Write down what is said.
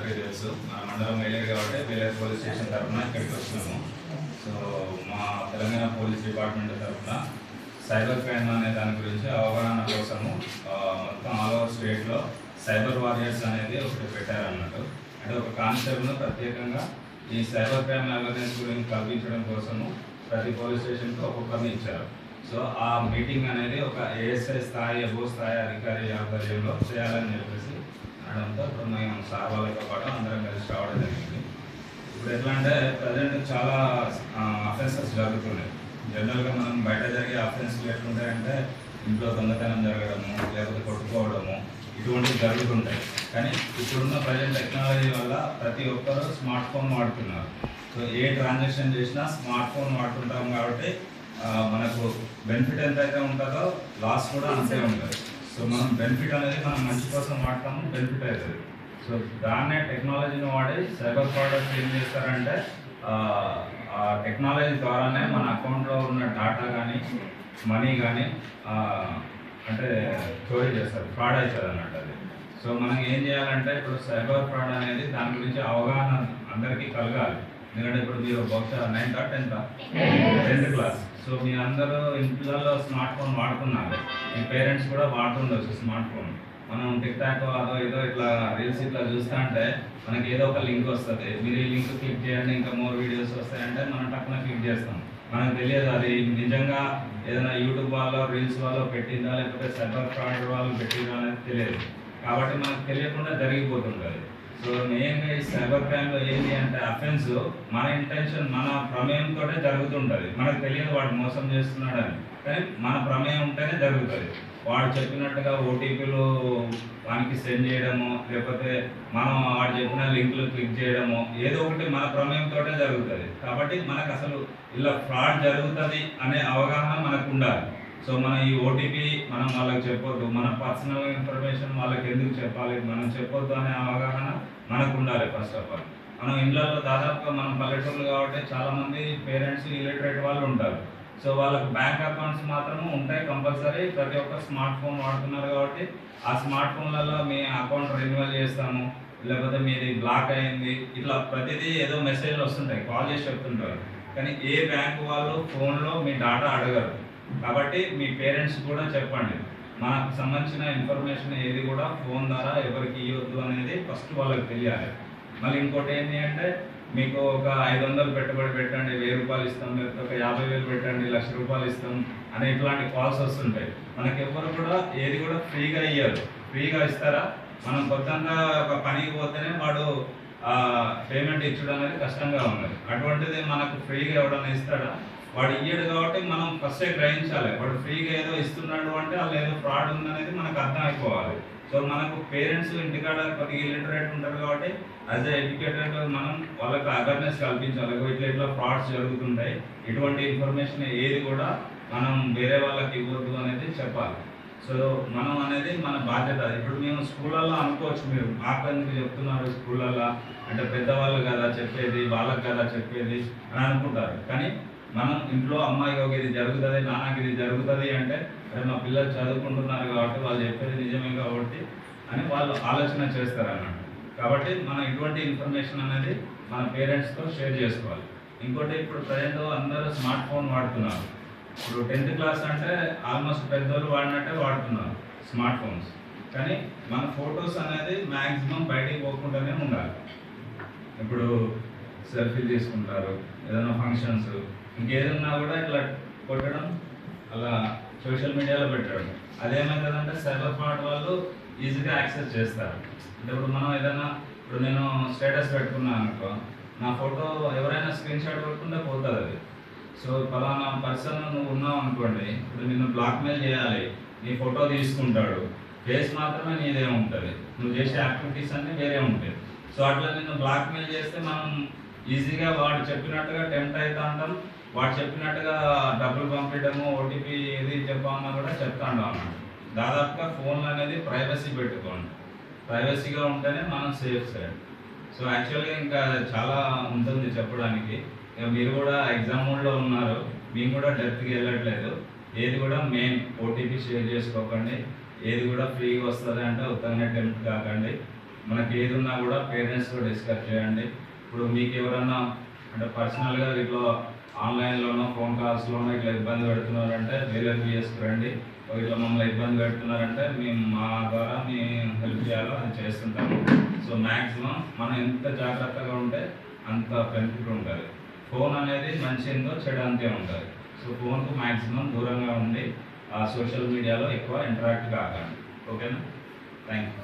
అందరికీ తెలుసు. మన మండలం వేలేరు కాబట్టి వేలేరు పోలీస్ స్టేషన్ తరఫున ఇక్కడికి వచ్చినాము. సో మా తెలంగాణ పోలీస్ డిపార్ట్మెంట్ తరఫున సైబర్ క్రైమ్ అనే దాని గురించి అవగాహన కోసము మొత్తం ఆల్ ఓవర్ స్టేట్లో సైబర్ వారియర్స్ అనేది ఒకటి పెట్టారన్నట్టు. అంటే ఒక కానిస్టేబుల్ను ప్రత్యేకంగా ఈ సైబర్ క్రైమ్ అవేర్నెస్ గురించి కల్పించడం కోసము ప్రతి పోలీస్ స్టేషన్కి ఒక్కొక్కరిని ఇచ్చారు. సో ఆ మీటింగ్ అనేది ఒక ఏఎస్ఐ స్థాయి అబో స్థాయి అధికారి ఆధ్వర్యంలో చేయాలని చెప్పేసి అనడంతో ఇప్పుడు మేము సార్ వాళ్ళతో పాటు అందరం కలిసి రావడం జరిగింది. ఇప్పుడు ఎట్లా అంటే ప్రజెంట్ చాలా అఫెన్సెస్ జరుగుతున్నాయి. జనరల్గా మనం బయట జరిగే అఫెన్స్లు ఎట్లుంటాయంటే ఇంట్లో దొంగతనం జరగడము, లేకపోతే కొట్టుకోవడము, ఇటువంటివి జరుగుతుంటాయి. కానీ ఇప్పుడున్న ప్రజెంట్ టెక్నాలజీ వల్ల ప్రతి ఒక్కరూ స్మార్ట్ ఫోన్ వాడుతున్నారు. సో ఏ ట్రాన్సాక్షన్ చేసినా స్మార్ట్ ఫోన్ వాడుతుంటాం కాబట్టి మనకు బెనిఫిట్ ఎంతైతే ఉంటుందో లాస్ కూడా అంతే ఉంటుంది. సో మనం బెనిఫిట్ అనేది మనం మంచి కోసం వాడతాము, బెనిఫిట్ అవుతుంది. సో దాన్నే టెక్నాలజీని వాడి సైబర్ ఫ్రాడర్స్ ఏం చేస్తారంటే ఆ టెక్నాలజీ ద్వారానే మన అకౌంట్లో ఉన్న డాటా కానీ మనీ కానీ అంటే చోరీ చేస్తారు, ఫ్రాడ్ అవుతుంది అన్నట్టు అది. సో మనం ఏం చేయాలంటే ఇప్పుడు సైబర్ ఫ్రాడ్ అనేది దాని గురించి అవగాహన అందరికీ కలగాలి. ఎందుకంటే ఇప్పుడు మీరు బహుశా 9th or 10th class. So మీరందరూ ఇంట్లో స్మార్ట్ ఫోన్ వాడుతున్నారు, మీ పేరెంట్స్ కూడా వాడుతుండొచ్చు స్మార్ట్ ఫోన్. మనం టిక్ టాక్ అదో ఏదో ఇట్లా రీల్స్ ఇట్లా చూస్తూ అంటే మనకి ఏదో ఒక లింక్ వస్తుంది, మీరు ఈ లింక్ క్లిక్ చేయండి ఇంకా మోర్ వీడియోస్ వస్తాయంటే మనం టక్కున క్లిక్ చేస్తాం. మనకు తెలియదు అది నిజంగా ఏదైనా యూట్యూబ్ వాళ్ళు రీల్స్ వాళ్ళు పెట్టిందా లేకపోతే సైబర్ ఫ్రాడ్ వాళ్ళు పెట్టిందా అనేది తెలియదు. కాబట్టి మనకు తెలియకుండా జరిగిపోతుంటుంది. సో మెయిన్గా ఈ సైబర్ క్రైమ్లో ఏంటి అంటే అఫెన్స్ మన ఇంటెన్షన్ మన ప్రమేయంతో జరుగుతుంటుంది. మనకు తెలియదు వాడు మోసం చేస్తున్నాడని, కానీ మన ప్రమేయం ఉంటేనే జరుగుతుంది. వాడు చెప్పినట్టుగా ఓటీపీలు వానికి సెండ్ చేయడము, లేకపోతే మనం వాడు చెప్పిన లింకులు క్లిక్ చేయడము, ఏదో ఒకటి మన ప్రమేయంతో జరుగుతుంది. కాబట్టి మనకు అసలు ఇలా ఫ్రాడ్ జరుగుతుంది అనే అవగాహన మనకు ఉండాలి. సో మనం ఈ ఓటీపీ మనం వాళ్ళకి చెప్పొద్దు, మన పర్సనల్ ఇన్ఫర్మేషన్ వాళ్ళకి ఎందుకు చెప్పాలి, మనం చెప్పొద్దు అనే అవగాహన మనకు ఉండాలి. ఫస్ట్ ఆఫ్ ఆల్ మనం ఇళ్ళల్లో దాదాపుగా మనం పల్లెటూర్లు కాబట్టి చాలామంది పేరెంట్స్ ఇలిటరేట్ వాళ్ళు ఉంటారు. సో వాళ్ళకు బ్యాంక్ అకౌంట్స్ మాత్రం ఉంటాయి కంపల్సరీ. ప్రతి ఒక్క స్మార్ట్ ఫోన్ వాడుతున్నారు కాబట్టి ఆ స్మార్ట్ ఫోన్లలో మీ అకౌంట్ రెన్యువల్ చేస్తాము, లేకపోతే మీది బ్లాక్ అయింది, ఇట్లా ప్రతిదీ ఏదో మెసేజ్లు వస్తుంటాయి, కాల్ చేసి చెప్తుంటారు. కానీ ఏ బ్యాంక్ వాళ్ళు ఫోన్లో మీ డాటా అడగరు. కాబట్టి మీ పేరెంట్స్ కూడా చెప్పండి, మనకు సంబంధించిన ఇన్ఫర్మేషన్ ఏది కూడా ఫోన్ ద్వారా ఎవరికి ఇవ్వద్దు అనేది ఫస్ట్ వాళ్ళకి తెలియాలి. మళ్ళీ ఇంకోటి ఏంటి అంటే మీకు ఒక 500 పెట్టుబడి పెట్టండి 1000 రూపాయలు ఇస్తాం, లేకపోతే ఒక 50,000 పెట్టండి 1,00,000 రూపాయలు ఇస్తాం అనే ఇట్లాంటి కాల్స్ వస్తుంటాయి. మనకి ఎవరు కూడా ఏది కూడా ఫ్రీగా ఇయ్యరు. ఫ్రీగా ఇస్తారా? మనం కొత్తగా ఒక పనికి పోతేనే వాడు పేమెంట్ ఇచ్చడం అనేది కష్టంగా ఉన్నది. అటువంటిది మనకు ఫ్రీగా ఎవడన్నా ఇస్తాడా? వాడు ఇయ్యడు. కాబట్టి మనం ఫస్టే గ్రహించాలి, వాడు ఫ్రీగా ఏదో ఇస్తున్నాడు అంటే వాళ్ళు ఏదో ఫ్రాడ్ ఉందనేది మనకు అర్థం అయిపోవాలి. సో మనకు పేరెంట్స్ ఇంటికాడ కొద్దిగా ఇలిటరేట్ ఉంటారు కాబట్టి యాజ్ ఎ ఎడ్యుకేటెడ్ మనం వాళ్ళకి అవేర్నెస్ కల్పించాలి. ఇట్లా ఇట్లా ఫ్రాడ్స్ జరుగుతుంటాయి, ఇటువంటి ఇన్ఫర్మేషన్ ఏది కూడా మనం వేరే వాళ్ళకి ఇవ్వద్దు అనేది చెప్పాలి. సో మనం అనేది మన బాధ్యత. ఇప్పుడు మేము స్కూళ్ళల్లో అనుకోవచ్చు, మీరు మాకు ఎందుకు చెప్తున్నారు స్కూళ్ళల్లో అంటే పెద్దవాళ్ళు కదా చెప్పేది, వాళ్ళకి కదా చెప్పేది అని అనుకుంటారు. కానీ మనం ఇంట్లో అమ్మాయికి ఇది జరుగుతుంది, నాన్నకి ఇది జరుగుతుంది అంటే అరే మా పిల్లలు చదువుకుంటున్నారు కాబట్టి వాళ్ళు చెప్పేది నిజమే కాబట్టి అని వాళ్ళు ఆలోచన చేస్తారు అన్నట్టు. కాబట్టి మనం ఇటువంటి ఇన్ఫర్మేషన్ అనేది మన పేరెంట్స్తో షేర్ చేసుకోవాలి. ఇంకోటి ఇప్పుడు ప్రజెంట్ అందరూ స్మార్ట్ ఫోన్ వాడుతున్నారు. ఇప్పుడు 10th క్లాస్ అంటే ఆల్మోస్ట్ పెద్దోళ్ళు వాడినట్టే వాడుతున్నారు స్మార్ట్ ఫోన్స్. కానీ మన ఫొటోస్ అనేది మ్యాక్సిమం బయటికి పోకుండానే ఉండాలి. ఇప్పుడు సెల్ఫీలు తీసుకుంటారు, ఏదైనా ఫంక్షన్స్ ఇంకేదన్నా కూడా ఇట్లా కొట్టడం, అలా సోషల్ మీడియాలో పెట్టడం, అదేమవుతుందంటే సైబర్ ఫ్రాడ్ వాళ్ళు ఈజీగా యాక్సెస్ చేస్తారు. అంటే ఇప్పుడు మనం ఏదైనా ఇప్పుడు నేను స్టేటస్ పెట్టుకున్నాను అనుకో, నా ఫోటో ఎవరైనా స్క్రీన్ షాట్ కొట్టుకుంటే పోతుంది అది. సో ఫలానా పర్సన్ నువ్వు ఉన్నావు అనుకోండి, ఇప్పుడు నిన్ను బ్లాక్మెయిల్ చేయాలి, నీ ఫోటో తీసుకుంటాడు, ఫేస్ మాత్రమే నీదే ఉంటుంది, నువ్వు చేసే యాక్టివిటీస్ అన్నీ వేరే ఉంటాయి. సో అట్లా నిన్ను బ్లాక్మెయిల్ చేస్తే మనం ఈజీగా వాడు చెప్పినట్టుగా టెంప్ట్ అవుతా ఉంటాం, వాడు చెప్పినట్టుగా డబ్బులు పంపించడము, ఓటీపీ ఏది చెప్పామన్నా కూడా చెప్తా ఉంటాం అన్నమాట. దాదాపుగా ఫోన్లు అనేది ప్రైవసీ పెట్టుకోండి, ప్రైవసీగా ఉంటేనే మనం సేఫ్ సైడ్. సో యాక్చువల్గా ఇంకా చాలా ఉంటుంది చెప్పడానికి. ఇక మీరు కూడా ఎగ్జామ్ మోడ్లో ఉన్నారు, మేము కూడా డెప్త్కి వెళ్ళట్లేదు. ఏది కూడా మెయిన్ ఓటీపీ షేర్ చేసుకోకండి, ఏది కూడా ఫ్రీగా వస్తుంది అంటే ఉత్తగానే టెంప్ట్ కాకండి. మనకి ఏది ఉన్నా కూడా పేరెంట్స్తో డిస్కస్ చేయండి. ఇప్పుడు మీకు ఎవరన్నా అంటే పర్సనల్గా ఇట్లా ఆన్లైన్లోనో ఫోన్ కాల్స్లోనో ఇట్లా ఇబ్బంది పెడుతున్నారంటే వేలకి చేసుకురండి. ఇట్లా మమ్మల్ని ఇబ్బంది పెడుతున్నారంటే మేము మా ద్వారా మేము హెల్ప్ చేయాలో అది చేస్తుంటాము. సో మ్యాక్సిమం మనం ఎంత జాగ్రత్తగా ఉంటే అంత బెనిఫిట్ ఉంటుంది. ఫోన్ అనేది మంచి ఏందో చెడు అంతే ఉంటుంది. సో ఫోన్కు మ్యాక్సిమం దూరంగా ఉండి సోషల్ మీడియాలో ఎక్కువ ఇంటరాక్ట్ కాకండి. ఓకేనా? Thank you.